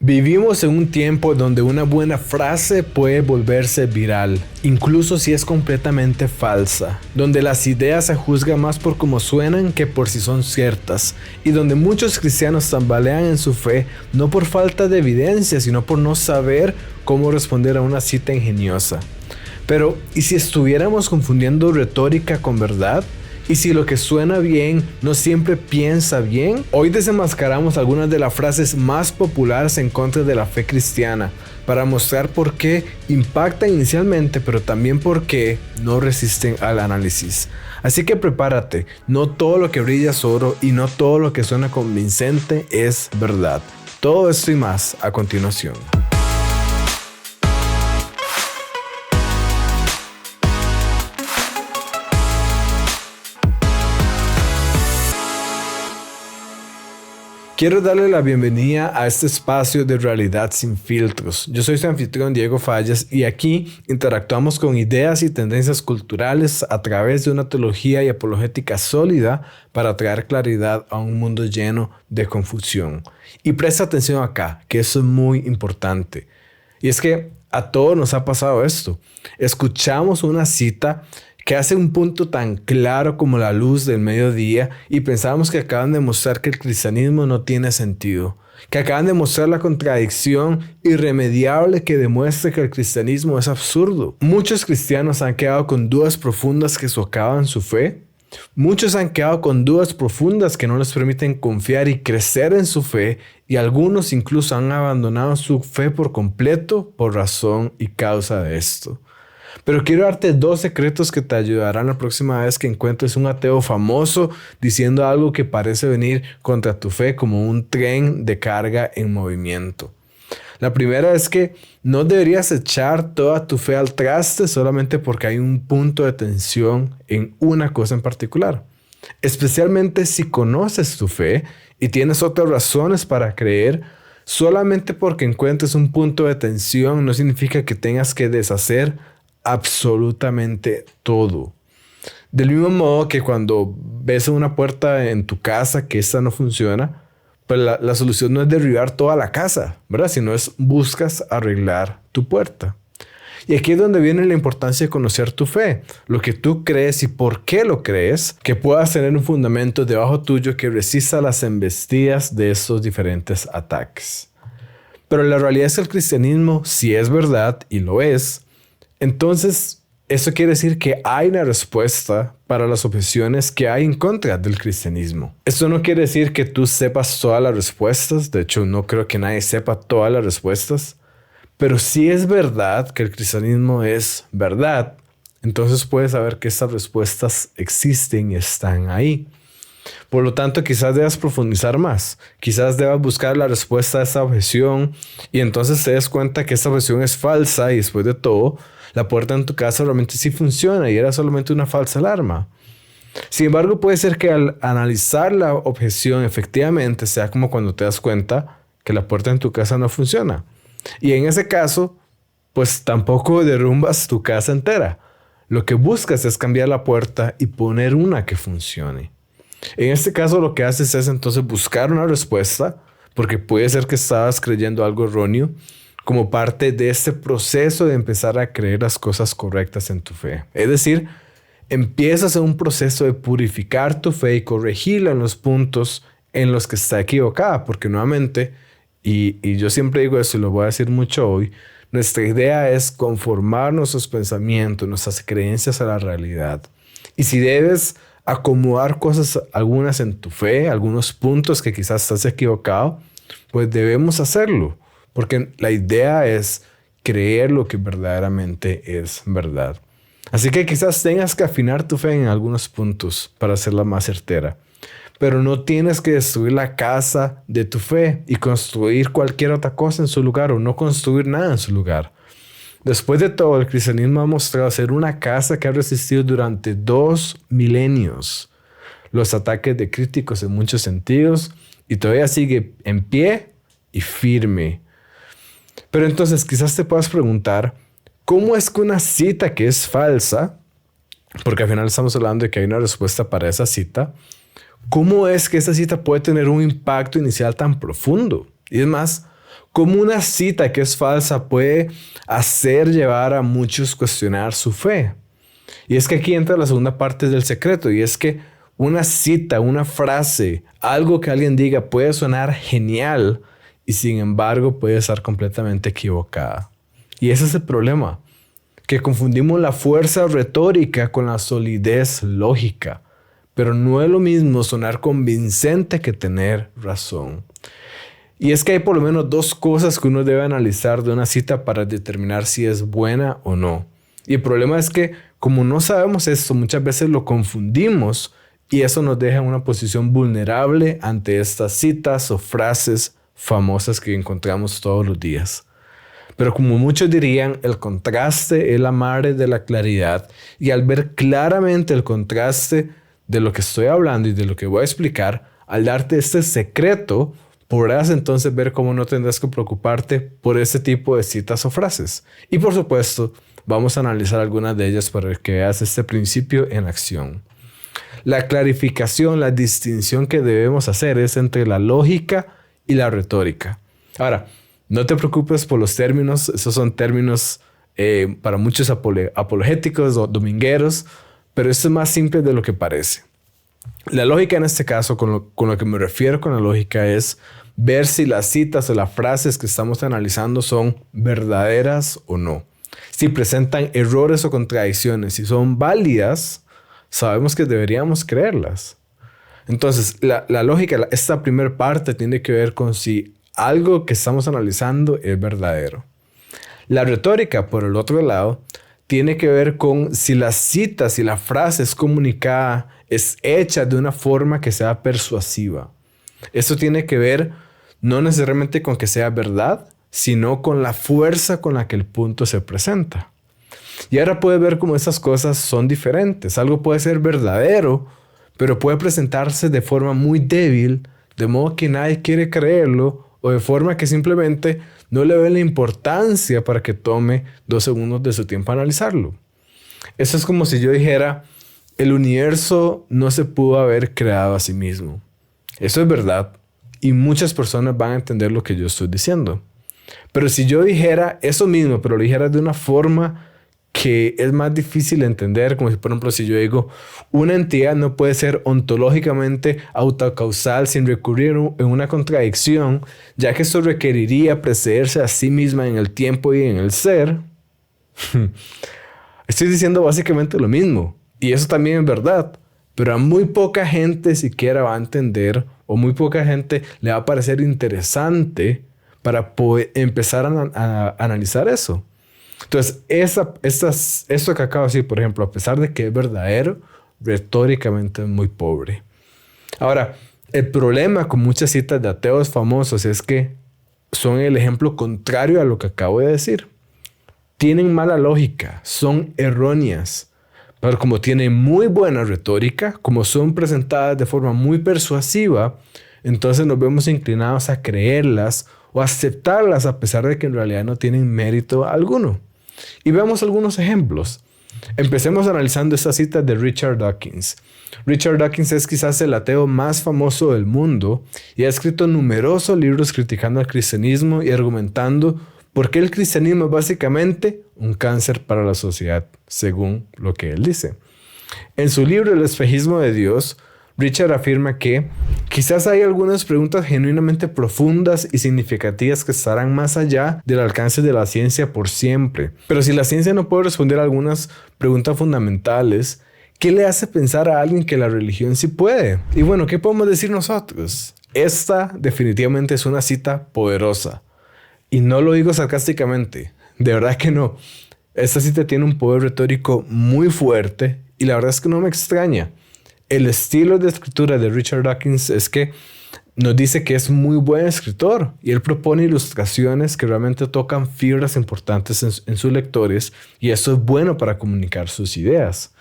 Vivimos en un tiempo donde una buena frase puede volverse viral, incluso si es completamente falsa, donde las ideas se juzgan más por cómo suenan que por si son ciertas, y donde muchos cristianos tambalean en su fe no por falta de evidencia, sino por no saber cómo responder a una cita ingeniosa. Pero, ¿y si estuviéramos confundiendo retórica con verdad? ¿Y si lo que suena bien no siempre piensa bien? Hoy desenmascaramos algunas de las frases más populares en contra de la fe cristiana para mostrar por qué impactan inicialmente, pero también por qué no resisten al análisis. Así que prepárate, no todo lo que brilla es oro y no todo lo que suena convincente es verdad. Todo esto y más a continuación. Quiero darle la bienvenida a este espacio de realidad sin filtros. Yo soy su anfitrión Diego Fallas y aquí interactuamos con ideas y tendencias culturales a través de una teología y apologética sólida para traer claridad a un mundo lleno de confusión. Y presta atención acá, que eso es muy importante. Y es que a todos nos ha pasado esto. Escuchamos una cita que hace un punto tan claro como la luz del mediodía y pensamos que acaban de mostrar que el cristianismo no tiene sentido, que acaban de mostrar la contradicción irremediable que demuestra que el cristianismo es absurdo. Muchos cristianos han quedado con dudas profundas que socavan su fe. Muchos han quedado con dudas profundas que no les permiten confiar y crecer en su fe, y algunos incluso han abandonado su fe por completo por razón y causa de esto. Pero quiero darte 2 secretos que te ayudarán la próxima vez que encuentres un ateo famoso diciendo algo que parece venir contra tu fe como un tren de carga en movimiento. La primera es que no deberías echar toda tu fe al traste solamente porque hay un punto de tensión en una cosa en particular. Especialmente si conoces tu fe y tienes otras razones para creer. Solamente porque encuentres un punto de tensión no significa que tengas que deshacer absolutamente todo. Del mismo modo que cuando ves una puerta en tu casa que esta no funciona, pues la solución no es derribar toda la casa, ¿verdad? Sino es buscas arreglar tu puerta. Y aquí es donde viene la importancia de conocer tu fe, lo que tú crees y por qué lo crees, que puedas tener un fundamento debajo tuyo que resista las embestidas de estos diferentes ataques. Pero la realidad es que el cristianismo, si es verdad, y lo es, entonces eso quiere decir que hay una respuesta para las objeciones que hay en contra del cristianismo. Esto no quiere decir que tú sepas todas las respuestas. De hecho, no creo que nadie sepa todas las respuestas. Pero si es verdad que el cristianismo es verdad, entonces puedes saber que estas respuestas existen y están ahí. Por lo tanto, quizás debas profundizar más. Quizás debas buscar la respuesta a esta objeción y entonces te des cuenta que esta objeción es falsa y después de todo, la puerta en tu casa realmente sí funciona y era solamente una falsa alarma. Sin embargo, puede ser que al analizar la objeción efectivamente sea como cuando te das cuenta que la puerta en tu casa no funciona. Y en ese caso, pues tampoco derrumbas tu casa entera. Lo que buscas es cambiar la puerta y poner una que funcione. En este caso lo que haces es entonces buscar una respuesta, porque puede ser que estabas creyendo algo erróneo, como parte de este proceso de empezar a creer las cosas correctas en tu fe. Es decir, empiezas en un proceso de purificar tu fe y corregirla en los puntos en los que está equivocada, porque nuevamente, y yo siempre digo eso y lo voy a decir mucho hoy, nuestra idea es conformar nuestros pensamientos, nuestras creencias a la realidad. Y si debes acomodar cosas, algunas en tu fe, algunos puntos que quizás estás equivocado, pues debemos hacerlo. Porque la idea es creer lo que verdaderamente es verdad. Así que quizás tengas que afinar tu fe en algunos puntos para hacerla más certera. Pero no tienes que destruir la casa de tu fe y construir cualquier otra cosa en su lugar o no construir nada en su lugar. Después de todo, el cristianismo ha mostrado ser una casa que ha resistido durante 2 milenios los ataques de críticos en muchos sentidos y todavía sigue en pie y firme. Pero entonces quizás te puedas preguntar, ¿cómo es que una cita que es falsa, porque al final estamos hablando de que hay una respuesta para esa cita, ¿cómo es que esa cita puede tener un impacto inicial tan profundo? Y es más, Cómo una cita que es falsa puede hacer llevar a muchos cuestionar su fe. Y es que aquí entra la segunda parte del secreto, y es que una cita, una frase, algo que alguien diga puede sonar genial y sin embargo puede estar completamente equivocada. Y ese es el problema, que confundimos la fuerza retórica con la solidez lógica. Pero no es lo mismo sonar convincente que tener razón. Y es que hay por lo menos dos cosas que uno debe analizar de una cita para determinar si es buena o no. Y el problema es que como no sabemos esto, muchas veces lo confundimos y eso nos deja en una posición vulnerable ante estas citas o frases famosas que encontramos todos los días. Pero como muchos dirían, el contraste es la madre de la claridad, y al ver claramente el contraste de lo que estoy hablando y de lo que voy a explicar, al darte este secreto, podrás entonces ver cómo no tendrás que preocuparte por ese tipo de citas o frases. Y por supuesto, vamos a analizar algunas de ellas para que veas este principio en acción. La clarificación, la distinción que debemos hacer es entre la lógica y la retórica. Ahora, no te preocupes por los términos, esos son términos para muchos apologéticos o domingueros, pero esto es más simple de lo que parece. La lógica en este caso, con lo que me refiero con la lógica, es ver si las citas o las frases que estamos analizando son verdaderas o no. Si presentan errores o contradicciones, si son válidas, sabemos que deberíamos creerlas. Entonces, la lógica, esta primera parte tiene que ver con si algo que estamos analizando es verdadero. La retórica, por el otro lado, tiene que ver con si la cita, si la frase es comunicada, es hecha de una forma que sea persuasiva. Esto tiene que ver no necesariamente con que sea verdad, sino con la fuerza con la que el punto se presenta. Y ahora puedes ver cómo esas cosas son diferentes. Algo puede ser verdadero, pero puede presentarse de forma muy débil, de modo que nadie quiere creerlo, o de forma que simplemente no le ve la importancia para que tome 2 segundos de su tiempo a analizarlo. Eso es como si yo dijera, el universo no se pudo haber creado a sí mismo. Eso es verdad, y muchas personas van a entender lo que yo estoy diciendo. Pero si yo dijera eso mismo, pero lo dijera de una forma que es más difícil de entender, como si, por ejemplo, si yo digo, una entidad no puede ser ontológicamente autocausal sin recurrir en una contradicción, ya que esto requeriría precederse a sí misma en el tiempo y en el ser. Estoy diciendo básicamente lo mismo, y eso también es verdad, pero a muy poca gente siquiera va a entender, o muy poca gente le va a parecer interesante para poder empezar a analizar eso. Entonces, esto que acabo de decir, por ejemplo, a pesar de que es verdadero, retóricamente es muy pobre. Ahora, el problema con muchas citas de ateos famosos es que son el ejemplo contrario a lo que acabo de decir. Tienen mala lógica, son erróneas, pero como tienen muy buena retórica, como son presentadas de forma muy persuasiva, entonces nos vemos inclinados a creerlas o aceptarlas a pesar de que en realidad no tienen mérito alguno. Y veamos algunos ejemplos. Empecemos analizando esta cita de Richard Dawkins. Richard Dawkins es quizás el ateo más famoso del mundo y ha escrito numerosos libros criticando al cristianismo y argumentando por qué el cristianismo es básicamente un cáncer para la sociedad, según lo que él dice. En su libro El espejismo de Dios, Richard afirma que quizás hay algunas preguntas genuinamente profundas y significativas que estarán más allá del alcance de la ciencia por siempre. Pero si la ciencia no puede responder a algunas preguntas fundamentales, ¿qué le hace pensar a alguien que la religión sí puede? Y bueno, ¿qué podemos decir nosotros? Esta definitivamente es una cita poderosa. Y no lo digo sarcásticamente, de verdad que no. Esta cita tiene un poder retórico muy fuerte y la verdad es que no me extraña. El estilo de escritura de Richard Dawkins es que nos dice que es muy buen escritor y él propone ilustraciones que realmente tocan fibras importantes en sus lectores, y eso es bueno para comunicar sus ideas.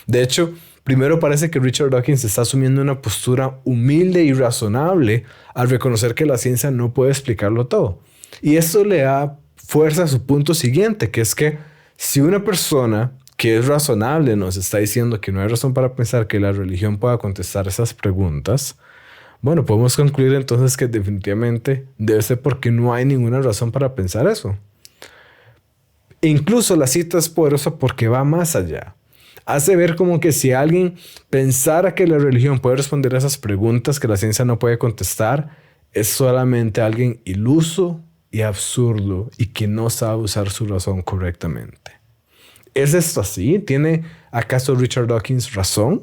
De hecho, primero parece que Richard Dawkins está asumiendo una postura humilde y razonable al reconocer que la ciencia no puede explicarlo todo. Y esto le da fuerza a su punto siguiente, que es que si una persona que es razonable nos está diciendo que no hay razón para pensar que la religión pueda contestar esas preguntas, Bueno, podemos concluir entonces que definitivamente debe ser porque no hay ninguna razón para pensar eso. Incluso la cita es poderosa porque va más allá. Hace ver como que si alguien pensara que la religión puede responder a esas preguntas que la ciencia no puede contestar, es solamente alguien iluso y absurdo y que no sabe usar su razón correctamente. ¿Es esto así? ¿Tiene acaso Richard Dawkins razón?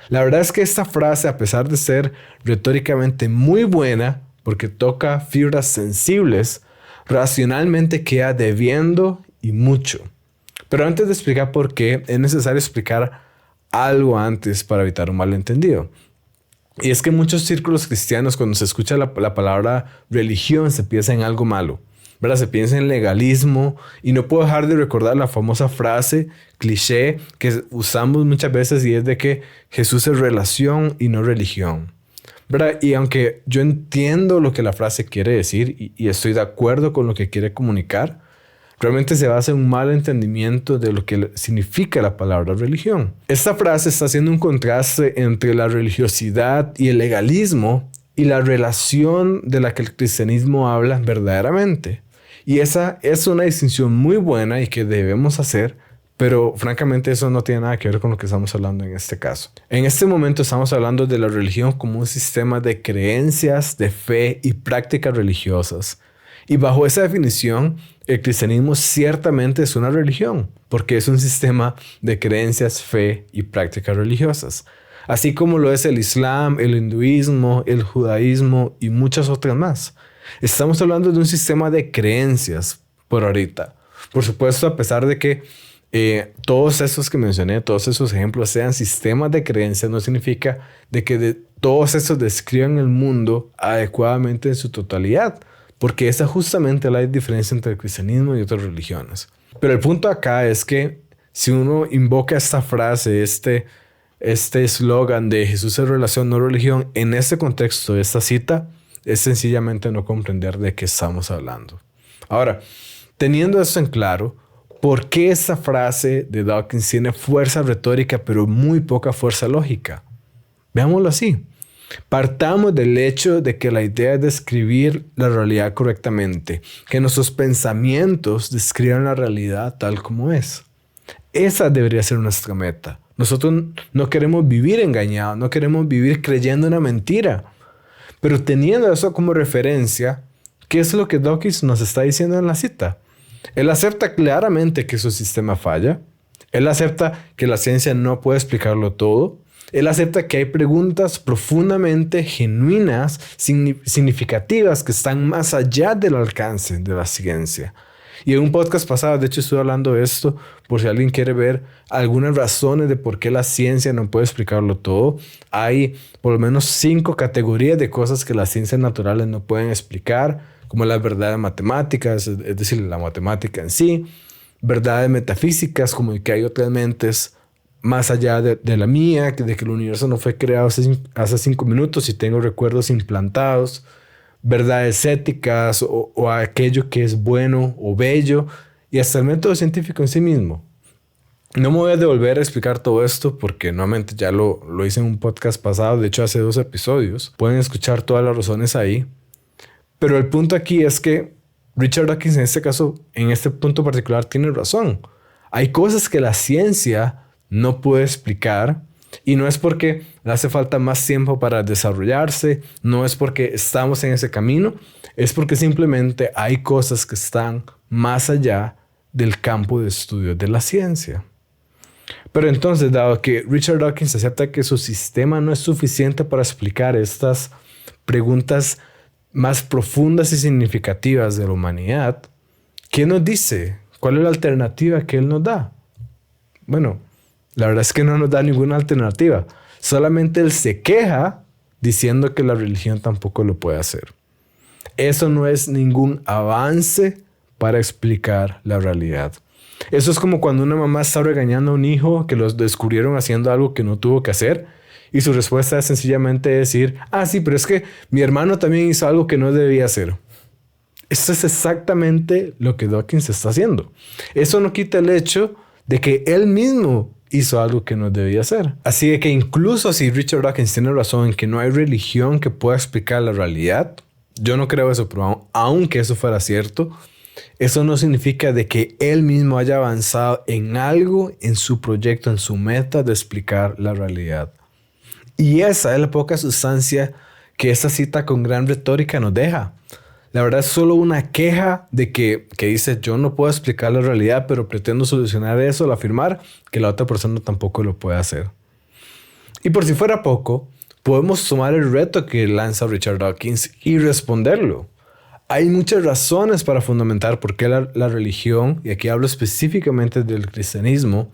La verdad es que esta frase, a pesar de ser retóricamente muy buena, porque toca fibras sensibles, racionalmente queda debiendo y mucho. Pero antes de explicar por qué, es necesario explicar algo antes para evitar un malentendido. Y es que en muchos círculos cristianos, cuando se escucha la palabra religión, se piensa en algo malo, ¿verdad? Se piensa en legalismo, y no puedo dejar de recordar la famosa frase cliché que usamos muchas veces, y es de que Jesús es relación y no religión, ¿verdad? Y aunque yo entiendo lo que la frase quiere decir y estoy de acuerdo con lo que quiere comunicar, realmente se basa en un mal entendimiento de lo que significa la palabra religión. Esta frase está haciendo un contraste entre la religiosidad y el legalismo y la relación de la que el cristianismo habla verdaderamente. Y esa es una distinción muy buena y que debemos hacer, pero francamente eso no tiene nada que ver con lo que estamos hablando en este caso. En este momento estamos hablando de la religión como un sistema de creencias, de fe y prácticas religiosas. Y bajo esa definición, el cristianismo ciertamente es una religión, porque es un sistema de creencias, fe y prácticas religiosas. Así como lo es el Islam, el hinduismo, el judaísmo y muchas otras más. Estamos hablando de un sistema de creencias por ahorita. Por supuesto, a pesar de que todos esos que mencioné, todos esos ejemplos sean sistemas de creencias, no significa de que todos esos describan el mundo adecuadamente en su totalidad. Porque esa justamente es la diferencia entre el cristianismo y otras religiones. Pero el punto acá es que si uno invoca esta frase, este eslogan de Jesús es relación, no religión, en este contexto de esta cita, es sencillamente no comprender de qué estamos hablando. Ahora, teniendo eso en claro, ¿por qué esta frase de Dawkins tiene fuerza retórica pero muy poca fuerza lógica? Veámoslo así. Partamos del hecho de que la idea es describir la realidad correctamente, que nuestros pensamientos describan la realidad tal como es. Esa debería ser nuestra meta. Nosotros no queremos vivir engañados, no queremos vivir creyendo una mentira. Pero teniendo eso como referencia, ¿qué es lo que Dawkins nos está diciendo en la cita? Él acepta claramente que su sistema falla. Él acepta que la ciencia no puede explicarlo todo. Él acepta que hay preguntas profundamente genuinas, significativas, que están más allá del alcance de la ciencia. Y en un podcast pasado, de hecho, estuve hablando de esto, por si alguien quiere ver algunas razones de por qué la ciencia no puede explicarlo todo. Hay por lo menos 5 categorías de cosas que las ciencias naturales no pueden explicar, como las verdades matemáticas, es decir, la matemática en sí, verdades metafísicas, como que hay otras mentes más allá de la mía, de que el universo no fue creado hace 5 minutos y tengo recuerdos implantados, verdades éticas o aquello que es bueno o bello, y hasta el método científico en sí mismo. No me voy a devolver a explicar todo esto porque nuevamente ya lo hice en un podcast pasado, de hecho hace 2 episodios. Pueden escuchar todas las razones ahí. Pero el punto aquí es que Richard Dawkins en este caso, en este punto particular, tiene razón. Hay cosas que la ciencia no puede explicar, y no es porque le hace falta más tiempo para desarrollarse, no es porque estamos en ese camino, es porque simplemente hay cosas que están más allá del campo de estudio de la ciencia. Pero entonces, dado que Richard Dawkins acepta que su sistema no es suficiente para explicar estas preguntas más profundas y significativas de la humanidad, ¿qué nos dice? ¿Cuál es la alternativa que él nos da? Bueno, la verdad es que no nos da ninguna alternativa. Solamente él se queja diciendo que la religión tampoco lo puede hacer. Eso no es ningún avance para explicar la realidad. Eso es como cuando una mamá está regañando a un hijo que los descubrieron haciendo algo que no tuvo que hacer, y su respuesta es sencillamente decir, sí, pero es que mi hermano también hizo algo que no debía hacer. Eso es exactamente lo que Dawkins está haciendo. Eso no quita el hecho de que él mismo hizo algo que no debía hacer. Así que incluso si Richard Dawkins tiene razón en que no hay religión que pueda explicar la realidad, yo no creo eso, pero aunque eso fuera cierto, eso no significa de que él mismo haya avanzado en algo, en su proyecto, en su meta de explicar la realidad. Y esa es la poca sustancia que esta cita con gran retórica nos deja. La verdad es solo una queja de que dice yo no puedo explicar la realidad, pero pretendo solucionar eso al afirmar que la otra persona tampoco lo puede hacer. Y por si fuera poco, podemos tomar el reto que lanza Richard Dawkins y responderlo. Hay muchas razones para fundamentar por qué la religión, y aquí hablo específicamente del cristianismo,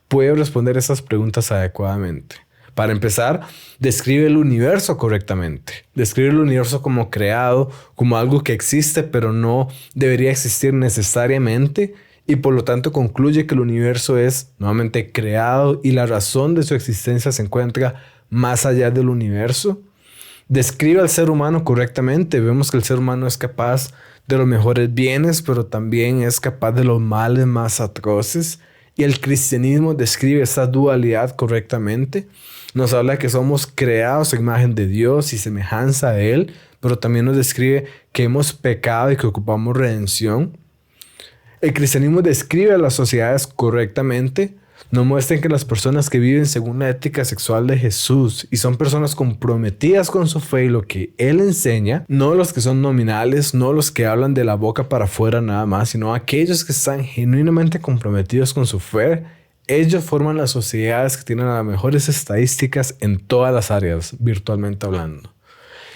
puede responder esas preguntas adecuadamente. Para empezar, describe el universo correctamente. Describe el universo como creado, como algo que existe, pero no debería existir necesariamente. Y por lo tanto concluye que el universo es nuevamente creado y la razón de su existencia se encuentra más allá del universo. Describe al ser humano correctamente. Vemos que el ser humano es capaz de los mejores bienes, pero también es capaz de los males más atroces. Y el cristianismo describe esa dualidad correctamente. Nos habla que somos creados a imagen de Dios y semejanza a Él, pero también nos describe que hemos pecado y que ocupamos redención. El cristianismo describe a las sociedades correctamente. Nos muestra que las personas que viven según la ética sexual de Jesús y son personas comprometidas con su fe y lo que Él enseña, no los que son nominales, no los que hablan de la boca para afuera nada más, sino aquellos que están genuinamente comprometidos con su fe. Ellos forman las sociedades que tienen las mejores estadísticas en todas las áreas, virtualmente hablando.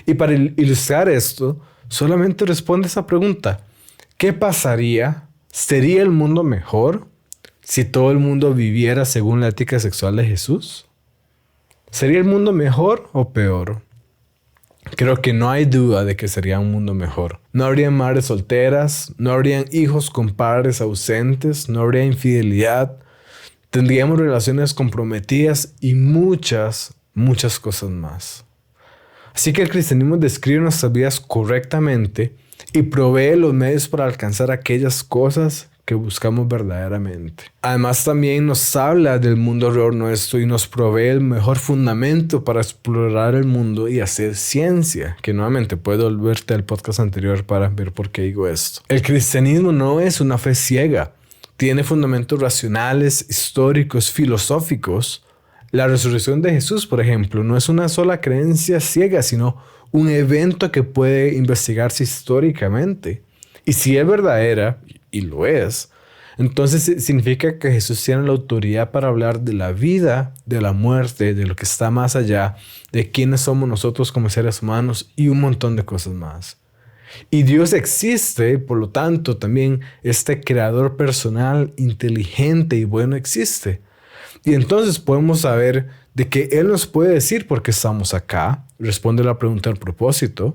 Y para ilustrar esto, solamente responde esa pregunta. ¿Qué pasaría? ¿Sería el mundo mejor si todo el mundo viviera según la ética sexual de Jesús? ¿Sería el mundo mejor o peor? Creo que no hay duda de que sería un mundo mejor. No habría madres solteras, no habrían hijos con padres ausentes, no habría infidelidad. Tendríamos relaciones comprometidas y muchas cosas más. Así que el cristianismo describe nuestras vidas correctamente y provee los medios para alcanzar aquellas cosas que buscamos verdaderamente. Además también nos habla del mundo alrededor nuestro y nos provee el mejor fundamento para explorar el mundo y hacer ciencia, que nuevamente puedes volverte al podcast anterior para ver por qué digo esto. El cristianismo no es una fe ciega. Tiene fundamentos racionales, históricos, filosóficos. La resurrección de Jesús, por ejemplo, no es una sola creencia ciega, sino un evento que puede investigarse históricamente. Y si es verdadera, y lo es, entonces significa que Jesús tiene la autoridad para hablar de la vida, de la muerte, de lo que está más allá, de quiénes somos nosotros como seres humanos y un montón de cosas más. Y Dios existe, por lo tanto, también este creador personal, inteligente y bueno existe. Y entonces podemos saber de que Él nos puede decir por qué estamos acá. Responde la pregunta al propósito.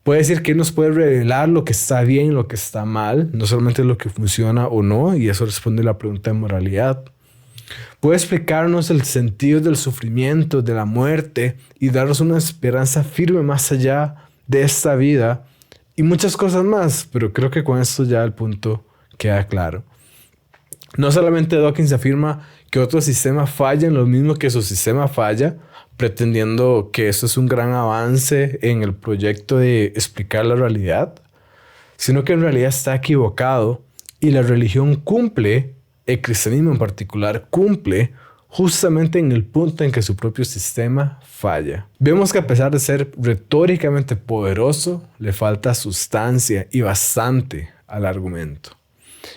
Puede decir que Él nos puede revelar lo que está bien y lo que está mal, no solamente lo que funciona o no, y eso responde la pregunta de moralidad. Puede explicarnos el sentido del sufrimiento, de la muerte, y darnos una esperanza firme más allá de esta vida, y muchas cosas más, pero creo que con esto ya el punto queda claro. No solamente Dawkins afirma que otro sistema falla en lo mismo que su sistema falla, pretendiendo que esto es un gran avance en el proyecto de explicar la realidad, sino que en realidad está equivocado y la religión cumple, el cristianismo en particular, cumple justamente en el punto en que su propio sistema falla. Vemos que a pesar de ser retóricamente poderoso, le falta sustancia y bastante al argumento.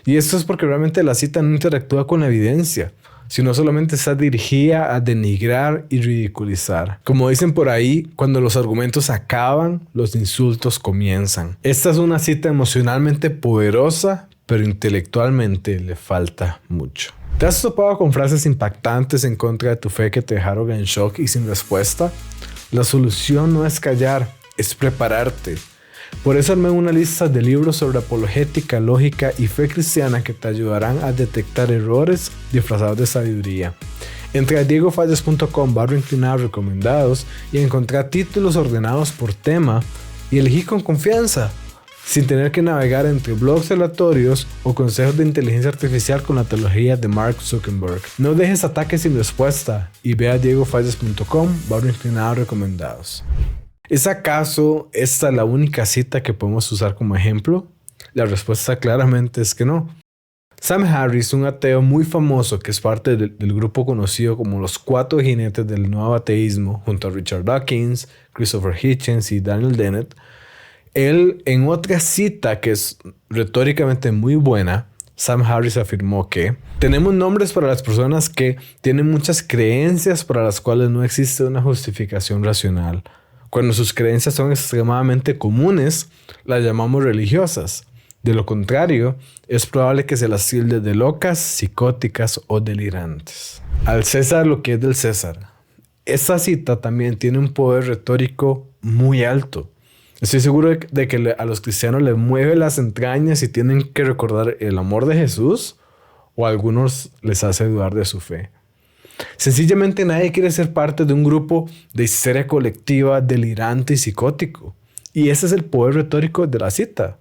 Y esto es porque realmente la cita no interactúa con la evidencia, sino solamente está dirigida a denigrar y ridiculizar. Como dicen por ahí, cuando los argumentos acaban, los insultos comienzan. Esta es una cita emocionalmente poderosa, pero intelectualmente le falta mucho. ¿Te has topado con frases impactantes en contra de tu fe que te dejaron en shock y sin respuesta? La solución no es callar, es prepararte. Por eso armé una lista de libros sobre apologética, lógica y fe cristiana que te ayudarán a detectar errores disfrazados de sabiduría. Entra a diegofallas.com/recomendados y encontrá títulos ordenados por tema y elegí con confianza. sin tener que navegar entre blogs aleatorios o consejos de inteligencia artificial con la teología de Mark Zuckerberg. No dejes ataques sin respuesta y ve a diegofallas.com, barra inclinado recomendados. ¿Es acaso esta la única cita que podemos usar como ejemplo? La respuesta claramente es que no. Sam Harris, un ateo muy famoso que es parte del grupo conocido como los 4 jinetes del nuevo ateísmo, junto a Richard Dawkins, Christopher Hitchens y Daniel Dennett, él, en otra cita que es retóricamente muy buena, Sam Harris afirmó que tenemos nombres para las personas que tienen muchas creencias para las cuales no existe una justificación racional. Cuando sus creencias son extremadamente comunes, las llamamos religiosas. De lo contrario, es probable que se las tilde de locas, psicóticas o delirantes. Al César lo que es del César. Esta cita también tiene un poder retórico muy alto. Estoy seguro de que a los cristianos les mueve las entrañas y tienen que recordar el amor de Jesús, o a algunos les hace dudar de su fe. Sencillamente nadie quiere ser parte de un grupo de histeria colectiva delirante y psicótico. Y ese es el poder retórico de la cita.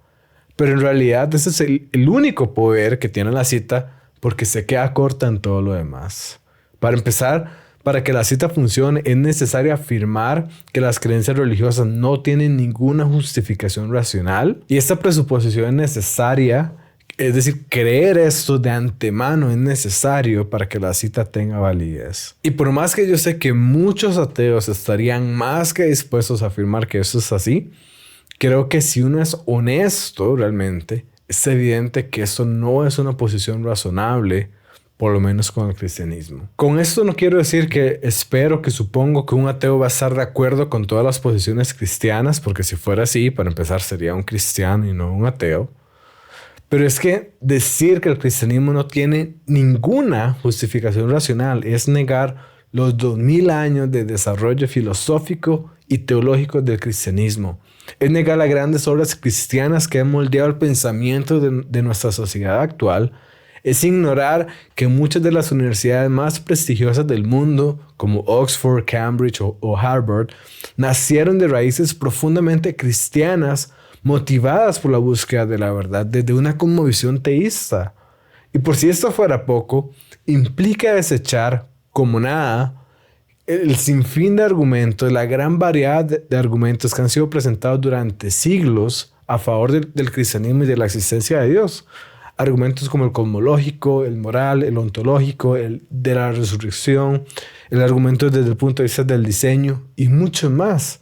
Pero en realidad ese es el único poder que tiene la cita, porque se queda corta en todo lo demás. Para empezar, para que la cita funcione es necesario afirmar que las creencias religiosas no tienen ninguna justificación racional, y esta presuposición es necesaria, es decir, creer esto de antemano es necesario para que la cita tenga validez. Y por más que yo sé que muchos ateos estarían más que dispuestos a afirmar que eso es así, creo que si uno es honesto realmente, es evidente que esto no es una posición razonable, por lo menos con el cristianismo. Con esto no quiero decir que espero, que supongo que un ateo va a estar de acuerdo con todas las posiciones cristianas, porque si fuera así, para empezar, sería un cristiano y no un ateo. Pero es que decir que el cristianismo no tiene ninguna justificación racional es negar los 2000 años de desarrollo filosófico y teológico del cristianismo. Es negar las grandes obras cristianas que han moldeado el pensamiento de nuestra sociedad actual. Es ignorar que muchas de las universidades más prestigiosas del mundo, como Oxford, Cambridge o Harvard, nacieron de raíces profundamente cristianas, motivadas por la búsqueda de la verdad desde una cosmovisión teísta. Y por si esto fuera poco, implica desechar como nada el sinfín de argumentos, la gran variedad de argumentos que han sido presentados durante siglos a favor del cristianismo y de la existencia de Dios. Argumentos como el cosmológico, el moral, el ontológico, el de la resurrección, el argumento desde el punto de vista del diseño y mucho más.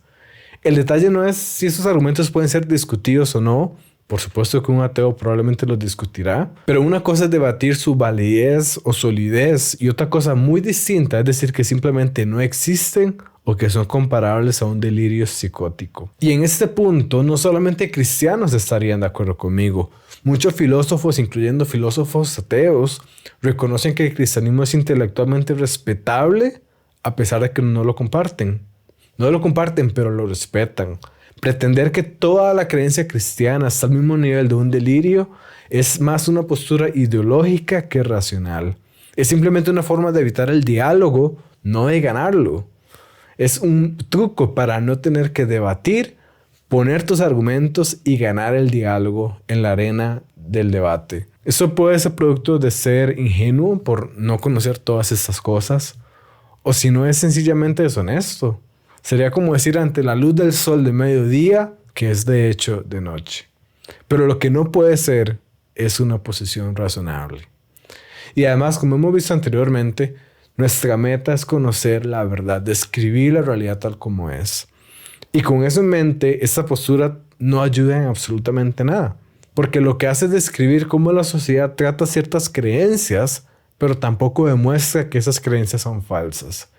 El detalle no es si esos argumentos pueden ser discutidos o no. Por supuesto que un ateo probablemente los discutirá, pero una cosa es debatir su validez o solidez y otra cosa muy distinta es decir que simplemente no existen o que son comparables a un delirio psicótico. Y en este punto no solamente cristianos estarían de acuerdo conmigo. Muchos filósofos, incluyendo filósofos ateos, reconocen que el cristianismo es intelectualmente respetable a pesar de que no lo comparten. No lo comparten, pero lo respetan. Pretender que toda la creencia cristiana está al mismo nivel de un delirio es más una postura ideológica que racional. Es simplemente una forma de evitar el diálogo, no de ganarlo. Es un truco para no tener que debatir, poner tus argumentos y ganar el diálogo en la arena del debate. Eso puede ser producto de ser ingenuo por no conocer todas estas cosas, o si no es sencillamente deshonesto. Sería como decir ante la luz del sol de mediodía que es de hecho de noche. Pero lo que no puede ser es una posición razonable. Y además, como hemos visto anteriormente, nuestra meta es conocer la verdad, describir la realidad tal como es. Y con eso en mente, esta postura no ayuda en absolutamente nada. Porque lo que hace es describir cómo la sociedad trata ciertas creencias, pero tampoco demuestra que esas creencias son falsas.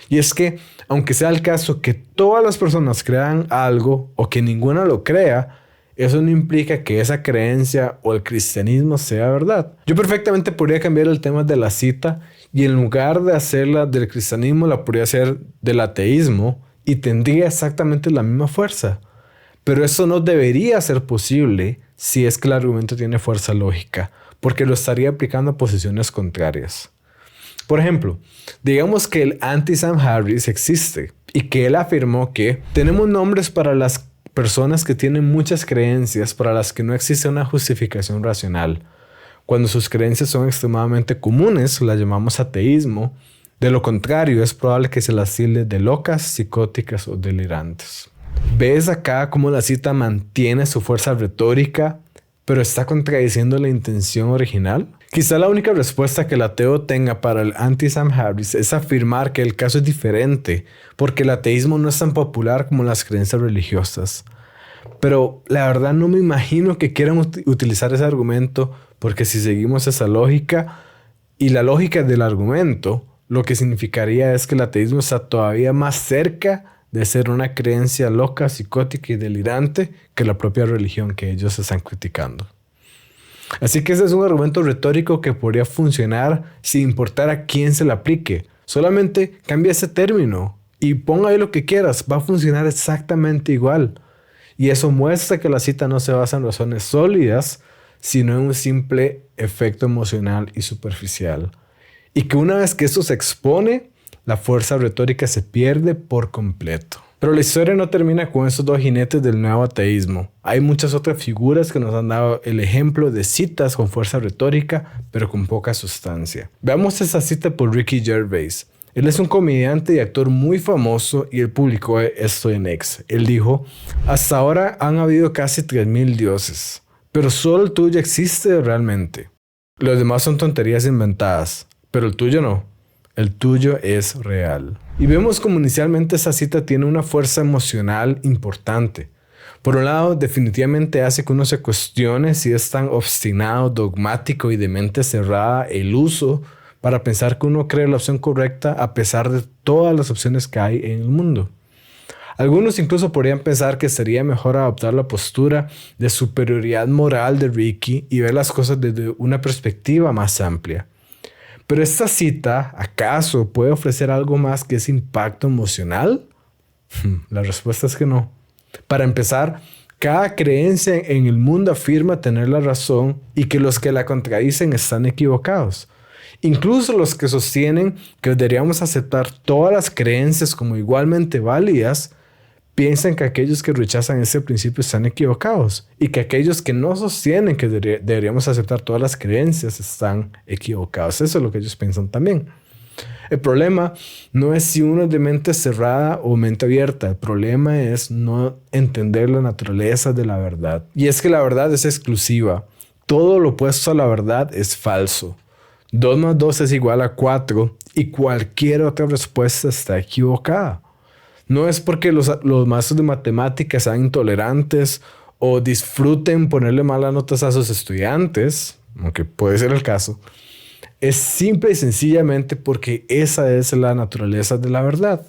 Y es que, aunque sea el caso que todas las personas crean algo o que ninguna lo crea, eso no implica que esa creencia o el cristianismo sea verdad. Yo perfectamente podría cambiar el tema de la cita y en lugar de hacerla del cristianismo la podría hacer del ateísmo y tendría exactamente la misma fuerza. Pero eso no debería ser posible si es que el argumento tiene fuerza lógica, porque lo estaría aplicando a posiciones contrarias. Por ejemplo, digamos que el anti-Sam Harris existe y que él afirmó que tenemos nombres para las personas que tienen muchas creencias para las que no existe una justificación racional. Cuando sus creencias son extremadamente comunes, las llamamos ateísmo. De lo contrario, es probable que se las tilde de locas, psicóticas o delirantes. ¿Ves acá cómo la cita mantiene su fuerza retórica, pero está contradiciendo la intención original? Quizá la única respuesta que el ateo tenga para el anti-Sam Harris es afirmar que el caso es diferente, porque el ateísmo no es tan popular como las creencias religiosas. Pero la verdad no me imagino que quieran utilizar ese argumento, porque si seguimos esa lógica y la lógica del argumento, lo que significaría es que el ateísmo está todavía más cerca de ser una creencia loca, psicótica y delirante que la propia religión que ellos están criticando. Así que ese es un argumento retórico que podría funcionar sin importar a quién se le aplique. Solamente cambia ese término y ponga ahí lo que quieras, va a funcionar exactamente igual. Y eso muestra que la cita no se basa en razones sólidas, sino en un simple efecto emocional y superficial. Y que una vez que esto se expone, la fuerza retórica se pierde por completo. Pero la historia no termina con estos dos jinetes del nuevo ateísmo. Hay muchas otras figuras que nos han dado el ejemplo de citas con fuerza retórica, pero con poca sustancia. Veamos esa cita por Ricky Gervais. Él es un comediante y actor muy famoso y él publicó esto en X. Él dijo: hasta ahora han habido casi 3000 dioses, pero solo el tuyo existe realmente. Los demás son tonterías inventadas, pero el tuyo no. El tuyo es real. Y vemos como inicialmente esa cita tiene una fuerza emocional importante. Por un lado, definitivamente hace que uno se cuestione si es tan obstinado, dogmático y de mente cerrada el uso para pensar que uno cree la opción correcta a pesar de todas las opciones que hay en el mundo. Algunos incluso podrían pensar que sería mejor adoptar la postura de superioridad moral de Ricky y ver las cosas desde una perspectiva más amplia. Pero esta cita, ¿acaso puede ofrecer algo más que ese impacto emocional? La respuesta es que no. Para empezar, cada creencia en el mundo afirma tener la razón y que los que la contradicen están equivocados. Incluso los que sostienen que deberíamos aceptar todas las creencias como igualmente válidas, piensan que aquellos que rechazan ese principio están equivocados y que aquellos que no sostienen que deberíamos aceptar todas las creencias están equivocados. Eso es lo que ellos piensan también. El problema no es si uno es de mente cerrada o mente abierta. El problema es no entender la naturaleza de la verdad. Y es que la verdad es exclusiva. Todo lo opuesto a la verdad es falso. 2 más 2 es igual a 4 y cualquier otra respuesta está equivocada. No es porque los maestros de matemáticas sean intolerantes o disfruten ponerle malas notas a sus estudiantes, aunque puede ser el caso. Es simple y sencillamente porque esa es la naturaleza de la verdad.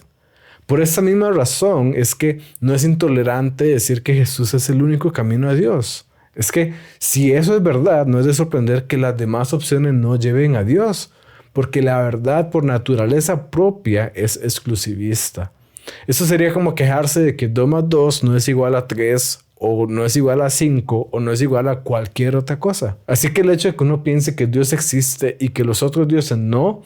Por esa misma razón es que no es intolerante decir que Jesús es el único camino a Dios. Es que si eso es verdad, no es de sorprender que las demás opciones no lleven a Dios, porque la verdad por naturaleza propia es exclusivista. Eso sería como quejarse de que 2 más 2 no es igual a 3 o no es igual a 5 o no es igual a cualquier otra cosa. Así que el hecho de que uno piense que Dios existe y que los otros dioses no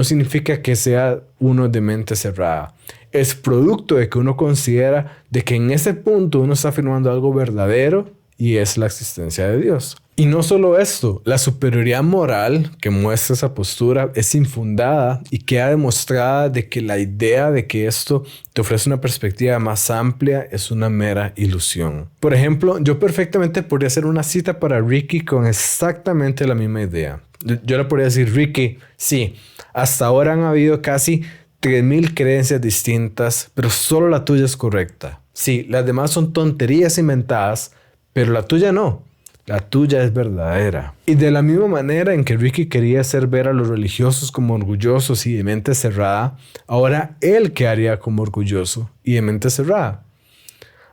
significa que sea uno de mente cerrada. Es producto de que uno considera de que en ese punto uno está afirmando algo verdadero y es la existencia de Dios. Y no solo esto, la superioridad moral que muestra esa postura es infundada y queda demostrada de que la idea de que esto te ofrece una perspectiva más amplia es una mera ilusión. Por ejemplo, yo perfectamente podría hacer una cita para Ricky con exactamente la misma idea. Yo le podría decir: Ricky, sí, hasta ahora han habido casi 3000 creencias distintas, pero solo la tuya es correcta. Sí, las demás son tonterías inventadas, pero la tuya no. La tuya es verdadera. Y de la misma manera en que Ricky quería hacer ver a los religiosos como orgullosos y de mente cerrada, ahora él quedaría como orgulloso y de mente cerrada.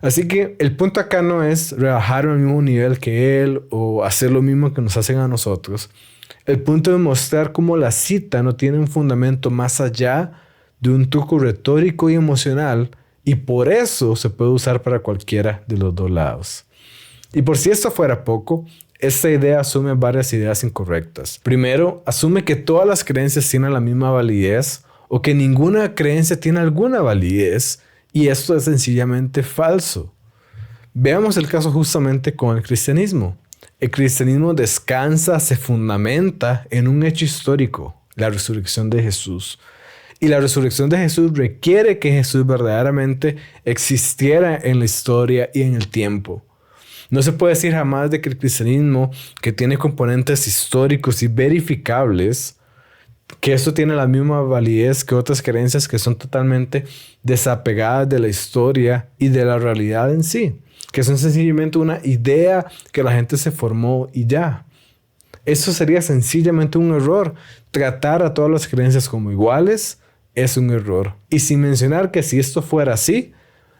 Así que el punto acá no es rebajar al mismo nivel que él o hacer lo mismo que nos hacen a nosotros. El punto es mostrar cómo la cita no tiene un fundamento más allá de un truco retórico y emocional, y por eso se puede usar para cualquiera de los dos lados. Y por si esto fuera poco, esta idea asume varias ideas incorrectas. Primero, asume que todas las creencias tienen la misma validez o que ninguna creencia tiene alguna validez, y esto es sencillamente falso. Veamos el caso justamente con el cristianismo. El cristianismo descansa, se fundamenta en un hecho histórico, la resurrección de Jesús. Y la resurrección de Jesús requiere que Jesús verdaderamente existiera en la historia y en el tiempo. No se puede decir jamás de que el cristianismo, que tiene componentes históricos y verificables, que esto tiene la misma validez que otras creencias que son totalmente desapegadas de la historia y de la realidad en sí, que son sencillamente una idea que la gente se formó y ya. Eso sería sencillamente un error. Tratar a todas las creencias como iguales es un error. Y sin mencionar que si esto fuera así,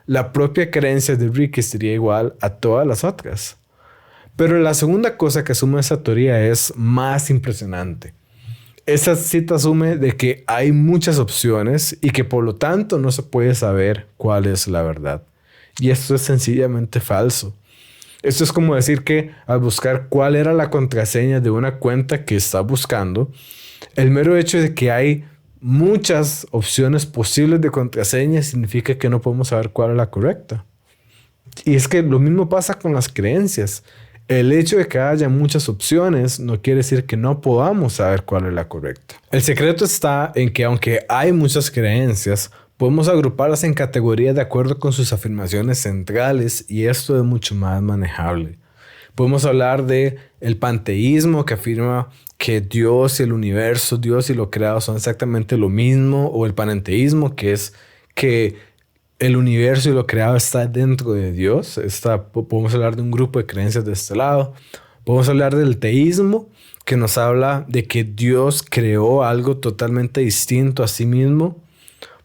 la propia creencia de Ricky sería igual a todas las otras. Pero la segunda cosa que asume esa teoría es más impresionante. Esa cita asume de que hay muchas opciones y que por lo tanto no se puede saber cuál es la verdad. Y esto es sencillamente falso. Esto es como decir que al buscar cuál era la contraseña de una cuenta que está buscando, el mero hecho de que hay muchas opciones posibles de contraseña significa que no podemos saber cuál es la correcta. Y es que lo mismo pasa con las creencias. El hecho de que haya muchas opciones no quiere decir que no podamos saber cuál es la correcta. El secreto está en que aunque hay muchas creencias, podemos agruparlas en categorías de acuerdo con sus afirmaciones centrales y esto es mucho más manejable. Podemos hablar de el panteísmo que afirma que Dios y el universo, Dios y lo creado son exactamente lo mismo, o el panenteísmo que es que el universo y lo creado está dentro de Dios. Podemos hablar de un grupo de creencias de este lado. Podemos hablar del teísmo, que nos habla de que Dios creó algo totalmente distinto a sí mismo.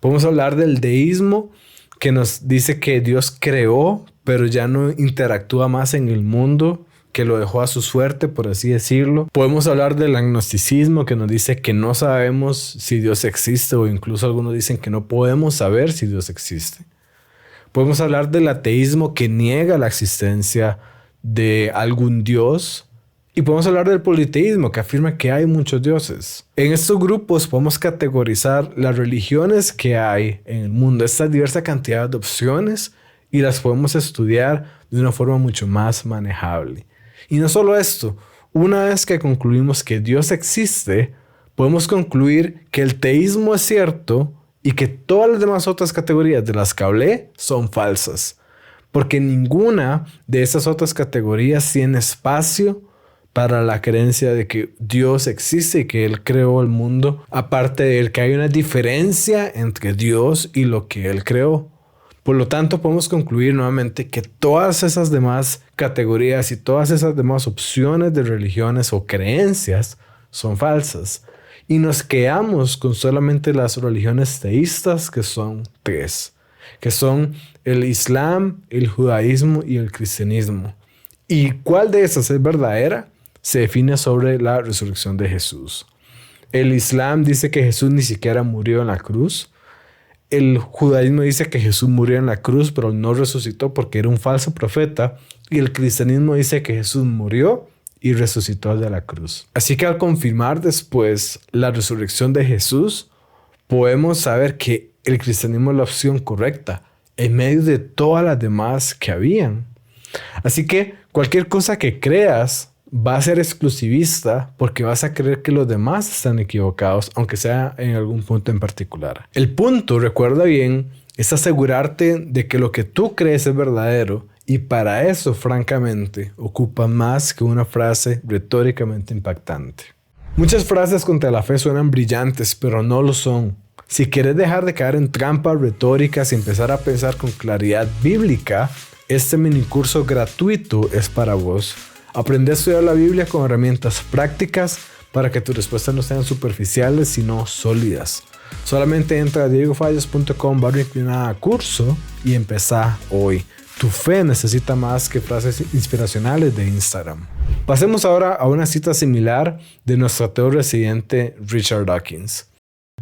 Podemos hablar del deísmo, que nos dice que Dios creó, pero ya no interactúa más en el mundo, que lo dejó a su suerte, por así decirlo. Podemos hablar del agnosticismo, que nos dice que no sabemos si Dios existe, o incluso algunos dicen que no podemos saber si Dios existe. Podemos hablar del ateísmo, que niega la existencia de algún Dios. Y podemos hablar del politeísmo, que afirma que hay muchos dioses. En estos grupos podemos categorizar las religiones que hay en el mundo, esta diversa cantidad de opciones, y las podemos estudiar de una forma mucho más manejable. Y no solo esto, una vez que concluimos que Dios existe, podemos concluir que el teísmo es cierto y que todas las demás otras categorías de las que hablé son falsas, porque ninguna de esas otras categorías tiene espacio para la creencia de que Dios existe y que Él creó el mundo, aparte de que hay una diferencia entre Dios y lo que Él creó. Por lo tanto, podemos concluir nuevamente que todas esas demás categorías y todas esas demás opciones de religiones o creencias son falsas. Y nos quedamos con solamente las religiones teístas, que son 3, que son el Islam, el judaísmo y el cristianismo. ¿Y cuál de esas es verdadera? Se define sobre la resurrección de Jesús. El Islam dice que Jesús ni siquiera murió en la cruz. El judaísmo dice que Jesús murió en la cruz, pero no resucitó porque era un falso profeta. Y el cristianismo dice que Jesús murió y resucitó de la cruz. Así que al confirmar después la resurrección de Jesús, podemos saber que el cristianismo es la opción correcta en medio de todas las demás que habían. Así que cualquier cosa que creas va a ser exclusivista porque vas a creer que los demás están equivocados, aunque sea en algún punto en particular. El punto, recuerda bien, es asegurarte de que lo que tú crees es verdadero, y para eso, francamente, ocupa más que una frase retóricamente impactante. Muchas frases contra la fe suenan brillantes, pero no lo son. Si quieres dejar de caer en trampas retóricas y empezar a pensar con claridad bíblica, este minicurso gratuito es para vos. Aprende a estudiar la Biblia con herramientas prácticas para que tus respuestas no sean superficiales, sino sólidas. Solamente entra a diegofallas.com/curso y empezá hoy. Tu fe necesita más que frases inspiracionales de Instagram. Pasemos ahora a una cita similar de nuestro ateo residente Richard Dawkins.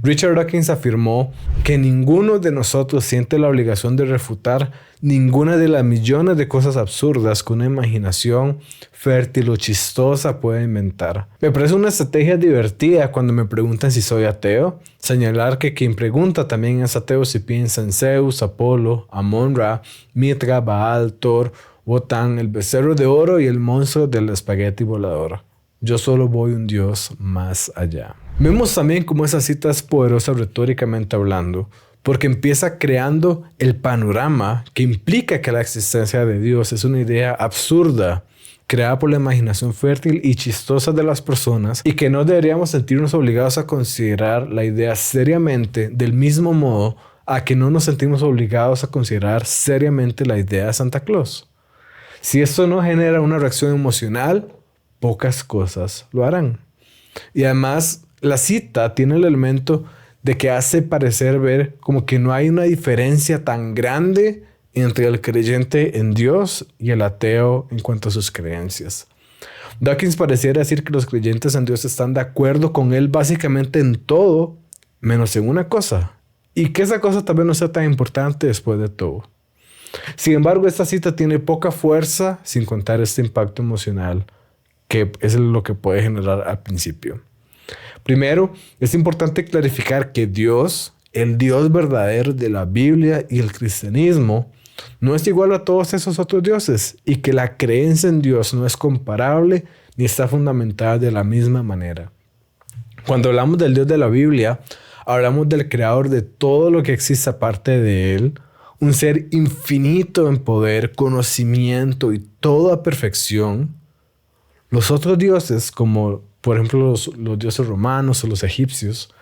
Richard Dawkins afirmó que ninguno de nosotros siente la obligación de refutar ninguna de las millones de cosas absurdas que una imaginación fértil o chistosa puede inventar. Me parece una estrategia divertida cuando me preguntan si soy ateo, señalar que quien pregunta también es ateo si piensa en Zeus, Apolo, Amon-Ra, Mitra, Baal, Thor Wotan, el becerro de oro y el monstruo del espagueti volador. Yo solo voy un Dios más allá. Vemos también cómo esa cita es poderosa retóricamente hablando, porque empieza creando el panorama que implica que la existencia de Dios es una idea absurda, creada por la imaginación fértil y chistosa de las personas, y que no deberíamos sentirnos obligados a considerar la idea seriamente, del mismo modo a que no nos sentimos obligados a considerar seriamente la idea de Santa Claus. Si esto no genera una reacción emocional, pocas cosas lo harán. Y además, la cita tiene el elemento de que hace parecer ver como que no hay una diferencia tan grande entre el creyente en Dios y el ateo en cuanto a sus creencias. Dawkins pareciera decir que los creyentes en Dios están de acuerdo con él básicamente en todo, menos en una cosa, y que esa cosa tal vez no sea tan importante después de todo. Sin embargo, esta cita tiene poca fuerza sin contar este impacto emocional que es lo que puede generar al principio. Primero, es importante clarificar que Dios, el Dios verdadero de la Biblia y el cristianismo, no es igual a todos esos otros dioses, y que la creencia en Dios no es comparable ni está fundamentada de la misma manera. Cuando hablamos del Dios de la Biblia, hablamos del creador de todo lo que existe aparte de él, un ser infinito en poder, conocimiento y toda perfección. Los otros dioses, como por ejemplo los dioses romanos o los egipcios,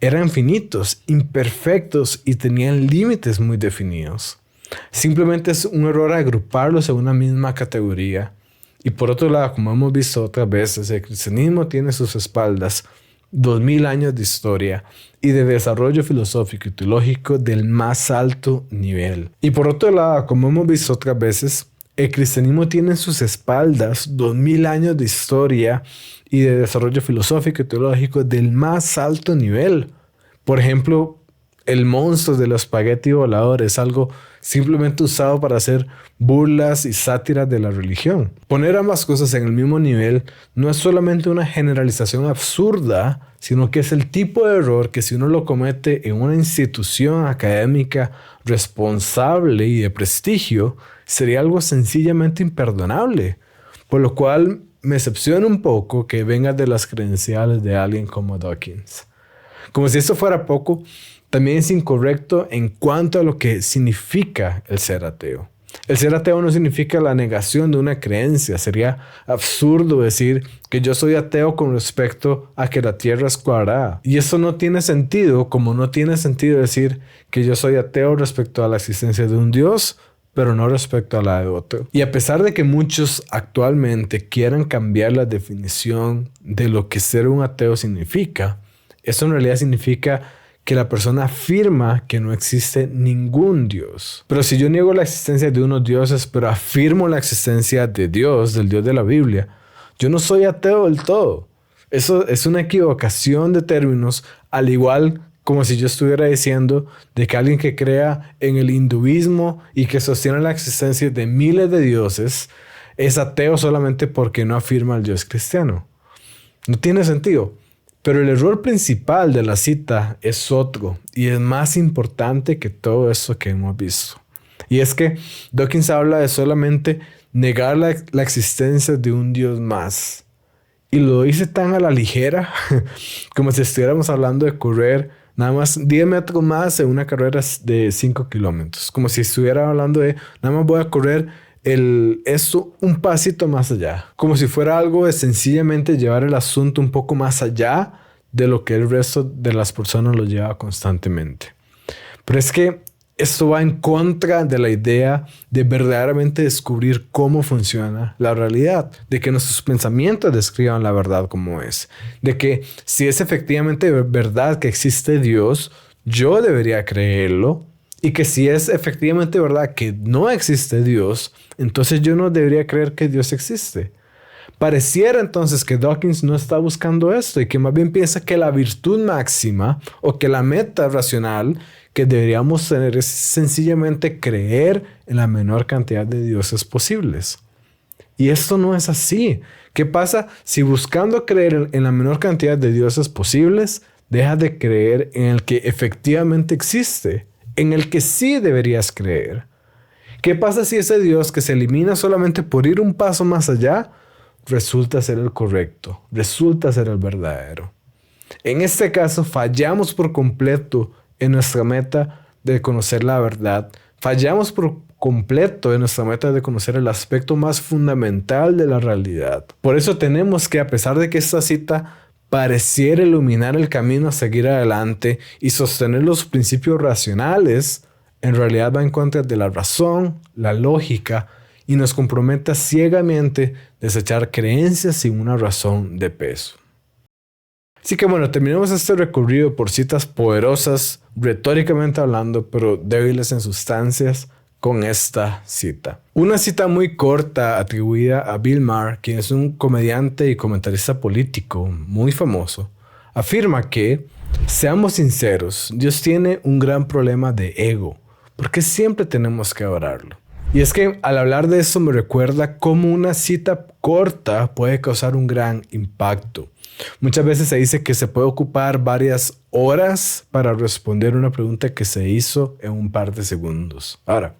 eran finitos, imperfectos y tenían límites muy definidos. Simplemente es un error agruparlos en una misma categoría. Y por otro lado, como hemos visto otras veces, el cristianismo tiene a sus espaldas 2000 años de historia y de desarrollo filosófico y teológico del más alto nivel. Y por otro lado, como hemos visto otras veces, el cristianismo tiene en sus espaldas 2000 años de historia y de desarrollo filosófico y teológico del más alto nivel. Por ejemplo, el monstruo del espagueti volador es algo simplemente usado para hacer burlas y sátiras de la religión. Poner ambas cosas en el mismo nivel no es solamente una generalización absurda, sino que es el tipo de error que si uno lo comete en una institución académica responsable y de prestigio, sería algo sencillamente imperdonable. Por lo cual me decepciona un poco que venga de las credenciales de alguien como Dawkins. Como si esto fuera poco, también es incorrecto en cuanto a lo que significa el ser ateo. El ser ateo no significa la negación de una creencia. Sería absurdo decir que yo soy ateo con respecto a que la tierra es cuadrada. Y eso no tiene sentido, como no tiene sentido decir que yo soy ateo respecto a la existencia de un Dios, pero no respecto a la de otro. Y a pesar de que muchos actualmente quieran cambiar la definición de lo que ser un ateo significa, eso en realidad significa que la persona afirma que no existe ningún Dios. Pero si yo niego la existencia de unos dioses, pero afirmo la existencia de Dios, del Dios de la Biblia, yo no soy ateo del todo. Eso es una equivocación de términos, al igual como si yo estuviera diciendo de que alguien que crea en el hinduismo y que sostiene la existencia de miles de dioses es ateo solamente porque no afirma el Dios cristiano. No tiene sentido. Pero el error principal de la cita es otro y es más importante que todo eso que hemos visto. Y es que Dawkins habla de solamente negar la existencia de un Dios más. Y lo dice tan a la ligera como si estuviéramos hablando de correr nada más 10 metros más en una carrera de 5 kilómetros. Como si estuviera hablando de nada más voy a correr esto un pasito más allá. Como si fuera algo de sencillamente llevar el asunto un poco más allá de lo que el resto de las personas lo lleva constantemente. Pero es que esto va en contra de la idea de verdaderamente descubrir cómo funciona la realidad, de que nuestros pensamientos describan la verdad como es, de que si es efectivamente verdad que existe Dios, yo debería creerlo, y que si es efectivamente verdad que no existe Dios, entonces yo no debería creer que Dios existe. Pareciera entonces que Dawkins no está buscando esto y que más bien piensa que la virtud máxima o que la meta racional que deberíamos tener es sencillamente creer en la menor cantidad de dioses posibles. Y esto no es así. ¿Qué pasa si buscando creer en la menor cantidad de dioses posibles, dejas de creer en el que efectivamente existe, en el que sí deberías creer? ¿Qué pasa si ese Dios que se elimina solamente por ir un paso más allá resulta ser el correcto, resulta ser el verdadero? En este caso, fallamos por completo en nuestra meta de conocer la verdad. Fallamos por completo en nuestra meta de conocer el aspecto más fundamental de la realidad. Por eso tenemos que, a pesar de que esta cita pareciera iluminar el camino a seguir adelante y sostener los principios racionales, en realidad va en contra de la razón, la lógica, y nos compromete ciegamente a desechar creencias sin una razón de peso. Así que bueno, terminamos este recorrido por citas poderosas, retóricamente hablando, pero débiles en sustancias, con esta cita. Una cita muy corta atribuida a Bill Maher, quien es un comediante y comentarista político muy famoso, afirma que, seamos sinceros, Dios tiene un gran problema de ego, porque siempre tenemos que adorarlo. Y es que al hablar de eso me recuerda cómo una cita corta puede causar un gran impacto. Muchas veces se dice que se puede ocupar varias horas para responder una pregunta que se hizo en un par de segundos. Ahora,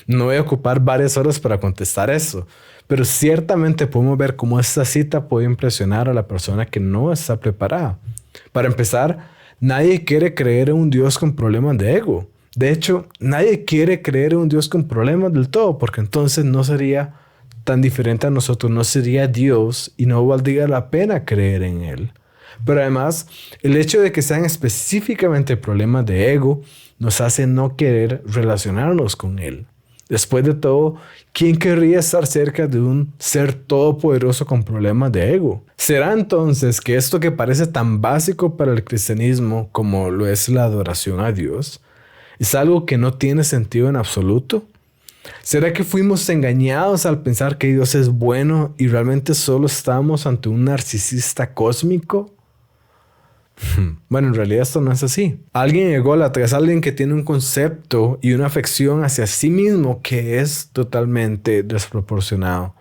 no voy a ocupar varias horas para contestar eso, pero ciertamente podemos ver cómo esta cita puede impresionar a la persona que no está preparada. Para empezar, nadie quiere creer en un Dios con problemas de ego. De hecho, nadie quiere creer en un Dios con problemas del todo, porque entonces no sería tan diferente a nosotros, no sería Dios y no valdría la pena creer en Él. Pero además, el hecho de que sean específicamente problemas de ego nos hace no querer relacionarnos con Él. Después de todo, ¿quién querría estar cerca de un ser todopoderoso con problemas de ego? ¿Será entonces que esto que parece tan básico para el cristianismo como lo es la adoración a Dios, es algo que no tiene sentido en absoluto? ¿Será que fuimos engañados al pensar que Dios es bueno y realmente solo estamos ante un narcisista cósmico? Bueno, en realidad esto no es así. Alguien ególatra es alguien que tiene un concepto y una afección hacia sí mismo que es totalmente desproporcionado.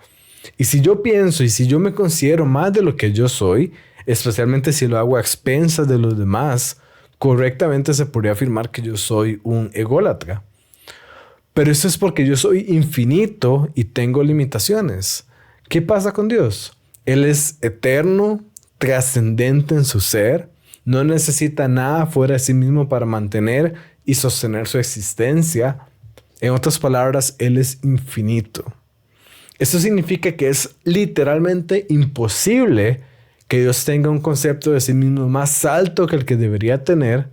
Y si yo pienso y si yo me considero más de lo que yo soy, especialmente si lo hago a expensas de los demás, correctamente se podría afirmar que yo soy un ególatra. Pero eso es porque yo soy infinito y tengo limitaciones. ¿Qué pasa con Dios? Él es eterno, trascendente en su ser, no necesita nada fuera de sí mismo para mantener y sostener su existencia. En otras palabras, Él es infinito. Eso significa que es literalmente imposible que Dios tenga un concepto de sí mismo más alto que el que debería tener,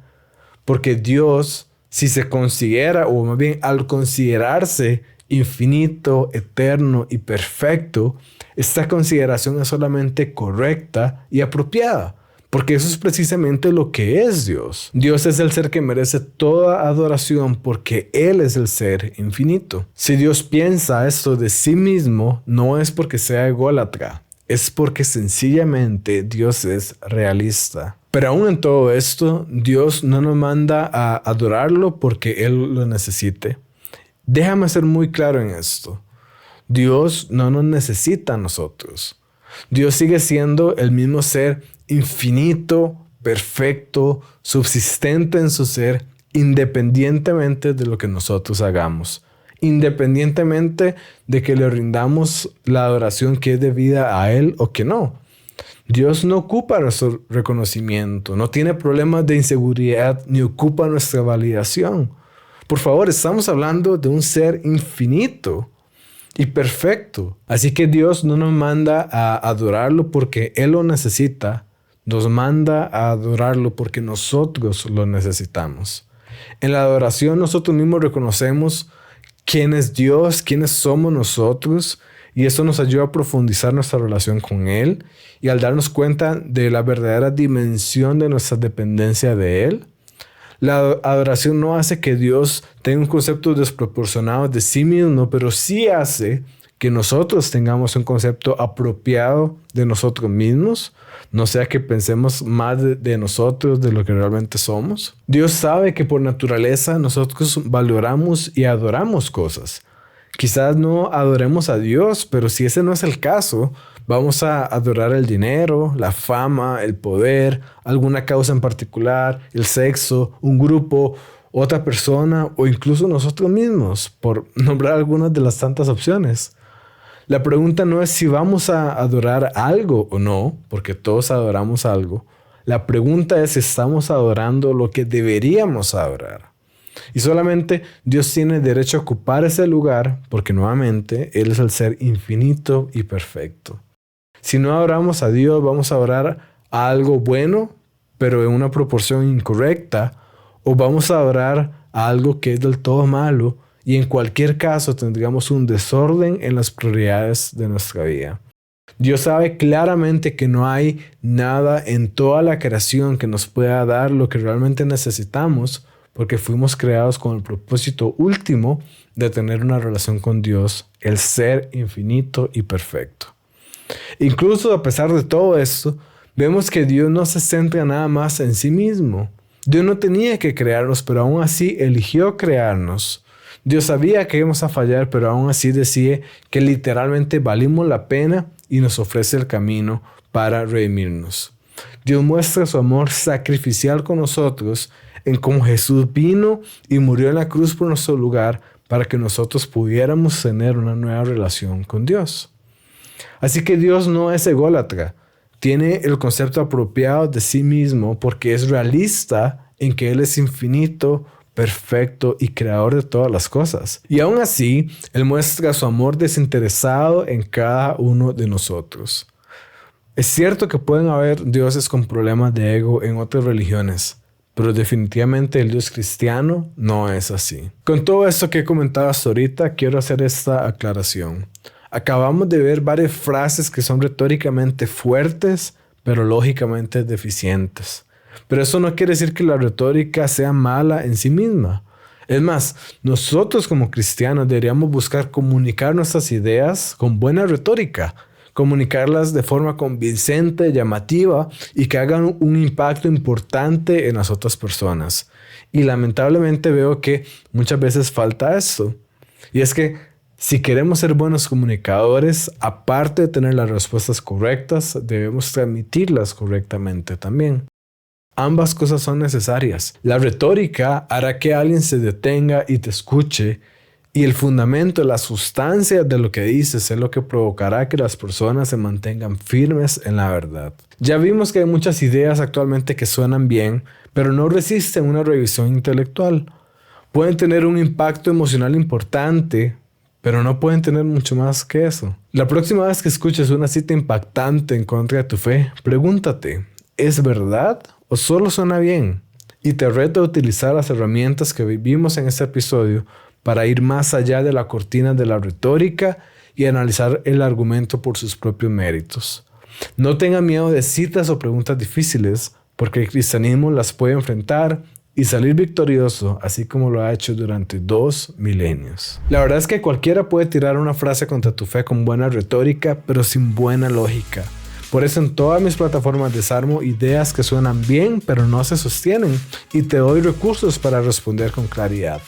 porque Dios, si se considera, o más bien al considerarse infinito, eterno y perfecto, esta consideración es solamente correcta y apropiada, porque eso es precisamente lo que es Dios. Dios es el ser que merece toda adoración porque Él es el ser infinito. Si Dios piensa esto de sí mismo, no es porque sea ególatra, es porque sencillamente Dios es realista. Pero aún en todo esto, Dios no nos manda a adorarlo porque Él lo necesite. Déjame ser muy claro en esto. Dios no nos necesita a nosotros. Dios sigue siendo el mismo ser infinito, perfecto, subsistente en su ser, independientemente de lo que nosotros hagamos. Independientemente de que le rindamos la adoración que es debida a Él o que no. Dios no ocupa nuestro reconocimiento, no tiene problemas de inseguridad ni ocupa nuestra validación. Por favor, estamos hablando de un ser infinito y perfecto. Así que Dios no nos manda a adorarlo porque Él lo necesita, nos manda a adorarlo porque nosotros lo necesitamos. En la adoración nosotros mismos reconocemos quién es Dios, quiénes somos nosotros, y eso nos ayuda a profundizar nuestra relación con Él y al darnos cuenta de la verdadera dimensión de nuestra dependencia de Él. La adoración no hace que Dios tenga un concepto desproporcionado de sí mismo, pero sí hace que nosotros tengamos un concepto apropiado de nosotros mismos, no sea que pensemos más de nosotros de lo que realmente somos. Dios sabe que por naturaleza nosotros valoramos y adoramos cosas. Quizás no adoremos a Dios, pero si ese no es el caso, vamos a adorar el dinero, la fama, el poder, alguna causa en particular, el sexo, un grupo otra persona o incluso nosotros mismos, por nombrar algunas de las tantas opciones. La pregunta no es si vamos a adorar algo o no, porque todos adoramos algo. La pregunta es si estamos adorando lo que deberíamos adorar. Y solamente Dios tiene derecho a ocupar ese lugar porque nuevamente Él es el ser infinito y perfecto. Si no adoramos a Dios, vamos a adorar a algo bueno, pero en una proporción incorrecta, o vamos a adorar a algo que es del todo malo, y en cualquier caso tendríamos un desorden en las prioridades de nuestra vida. Dios sabe claramente que no hay nada en toda la creación que nos pueda dar lo que realmente necesitamos, porque fuimos creados con el propósito último de tener una relación con Dios, el ser infinito y perfecto. Incluso a pesar de todo esto, vemos que Dios no se centra nada más en sí mismo. Dios no tenía que crearnos, pero aún así eligió crearnos. Dios sabía que íbamos a fallar, pero aún así decide que literalmente valimos la pena y nos ofrece el camino para redimirnos. Dios muestra su amor sacrificial con nosotros en cómo Jesús vino y murió en la cruz por nuestro lugar para que nosotros pudiéramos tener una nueva relación con Dios. Así que Dios no es ególatra. Tiene el concepto apropiado de sí mismo porque es realista en que Él es infinito, perfecto y creador de todas las cosas. Y aún así, Él muestra su amor desinteresado en cada uno de nosotros. Es cierto que pueden haber dioses con problemas de ego en otras religiones, pero definitivamente el Dios cristiano no es así. Con todo esto que he comentado hasta ahorita, quiero hacer esta aclaración. Acabamos de ver varias frases que son retóricamente fuertes, pero lógicamente deficientes. Pero eso no quiere decir que la retórica sea mala en sí misma. Es más, nosotros como cristianos deberíamos buscar comunicar nuestras ideas con buena retórica, comunicarlas de forma convincente, llamativa y que hagan un impacto importante en las otras personas. Y lamentablemente veo que muchas veces falta esto. Y es que si queremos ser buenos comunicadores, aparte de tener las respuestas correctas, debemos transmitirlas correctamente también. Ambas cosas son necesarias. La retórica hará que alguien se detenga y te escuche, y el fundamento, la sustancia de lo que dices es lo que provocará que las personas se mantengan firmes en la verdad. Ya vimos que hay muchas ideas actualmente que suenan bien, pero no resisten una revisión intelectual. Pueden tener un impacto emocional importante, pero no pueden tener mucho más que eso. La próxima vez que escuches una cita impactante en contra de tu fe, pregúntate, ¿es verdad o solo suena bien? Y te reto a utilizar las herramientas que vimos en este episodio para ir más allá de la cortina de la retórica y analizar el argumento por sus propios méritos. No tengan miedo de citas o preguntas difíciles, porque el cristianismo las puede enfrentar y salir victorioso, así como lo ha hecho durante 2 milenios. La verdad es que cualquiera puede tirar una frase contra tu fe con buena retórica, pero sin buena lógica. Por eso en todas mis plataformas desarmo ideas que suenan bien, pero no se sostienen, y te doy recursos para responder con claridad.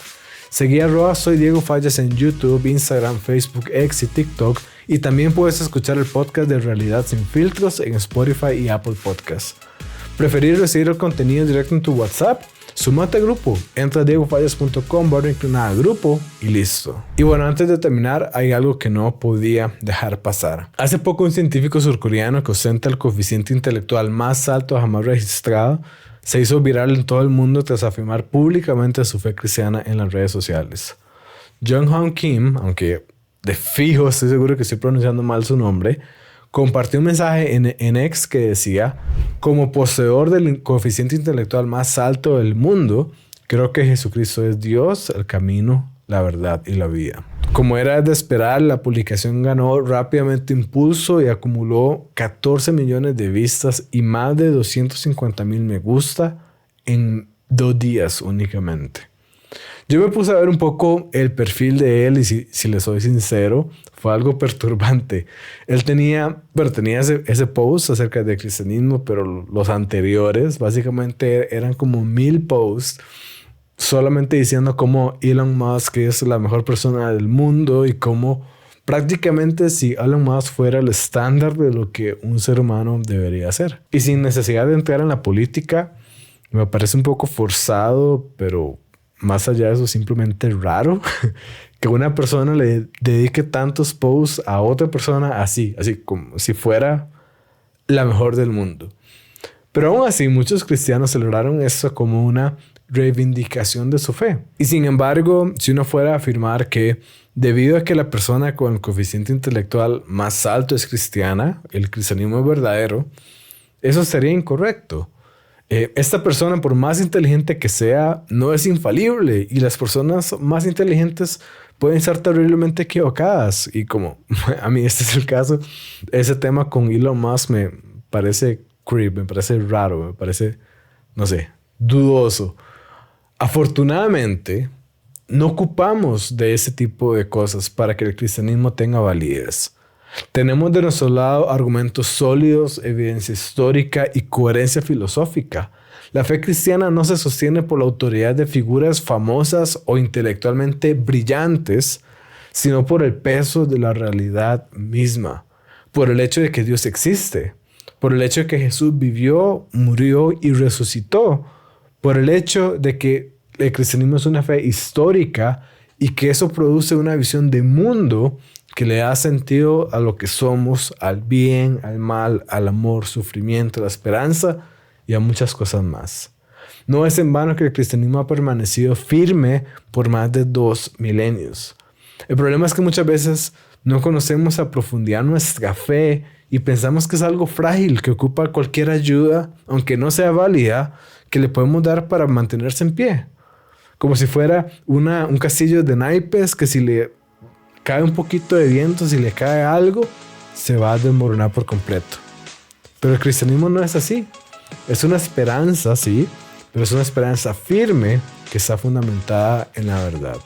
Seguí @ Soy Diego Fallas en YouTube, Instagram, Facebook, X y TikTok, y también puedes escuchar el podcast de Realidad Sin Filtros en Spotify y Apple Podcasts. ¿Preferir recibir el contenido directo en tu WhatsApp? Súmate al grupo, entra a diegofallas.com/grupo y listo. Y bueno, antes de terminar, hay algo que no podía dejar pasar. Hace poco un científico surcoreano que ostenta el coeficiente intelectual más alto jamás registrado se hizo viral en todo el mundo tras afirmar públicamente su fe cristiana en las redes sociales. Jong-Hoon Kim, aunque de fijo estoy seguro que estoy pronunciando mal su nombre, compartió un mensaje en X que decía: como poseedor del coeficiente intelectual más alto del mundo, creo que Jesucristo es Dios, el camino, la verdad y la vida. Como era de esperar, la publicación ganó rápidamente impulso y acumuló 14 millones de vistas y más de 250,000 me gusta en 2 días únicamente. Yo me puse a ver un poco el perfil de él y si le soy sincero, fue algo perturbante. Él tenía ese post acerca del cristianismo, pero los anteriores básicamente eran como 1000 posts solamente diciendo cómo Elon Musk es la mejor persona del mundo y cómo prácticamente si Elon Musk fuera el estándar de lo que un ser humano debería ser. Y sin necesidad de entrar en la política, me parece un poco forzado, pero más allá de eso, simplemente raro que una persona le dedique tantos posts a otra persona así como si fuera la mejor del mundo. Pero aún así, muchos cristianos celebraron eso como una reivindicación de su fe. Y sin embargo, si uno fuera a afirmar que debido a que la persona con el coeficiente intelectual más alto es cristiana, el cristianismo es verdadero, eso sería incorrecto. Esta persona, por más inteligente que sea, no es infalible, y las personas más inteligentes pueden estar terriblemente equivocadas. Y como a mí este es el caso, ese tema con Elon Musk me parece creep, me parece raro, me parece, no sé, dudoso. Afortunadamente, no ocupamos de ese tipo de cosas para que el cristianismo tenga validez. Tenemos de nuestro lado argumentos sólidos, evidencia histórica y coherencia filosófica. La fe cristiana no se sostiene por la autoridad de figuras famosas o intelectualmente brillantes, sino por el peso de la realidad misma, por el hecho de que Dios existe, por el hecho de que Jesús vivió, murió y resucitó, por el hecho de que el cristianismo es una fe histórica y que eso produce una visión de mundo que le da sentido a lo que somos, al bien, al mal, al amor, sufrimiento, la esperanza y a muchas cosas más. No es en vano que el cristianismo ha permanecido firme por más de 2 milenios. El problema es que muchas veces no conocemos a profundidad nuestra fe y pensamos que es algo frágil que ocupa cualquier ayuda, aunque no sea válida, que le podemos dar para mantenerse en pie. Como si fuera un castillo de naipes que si le cae un poquito de viento, si le cae algo, se va a desmoronar por completo. Pero el cristianismo no es así. Es una esperanza, sí, pero es una esperanza firme que está fundamentada en la verdad.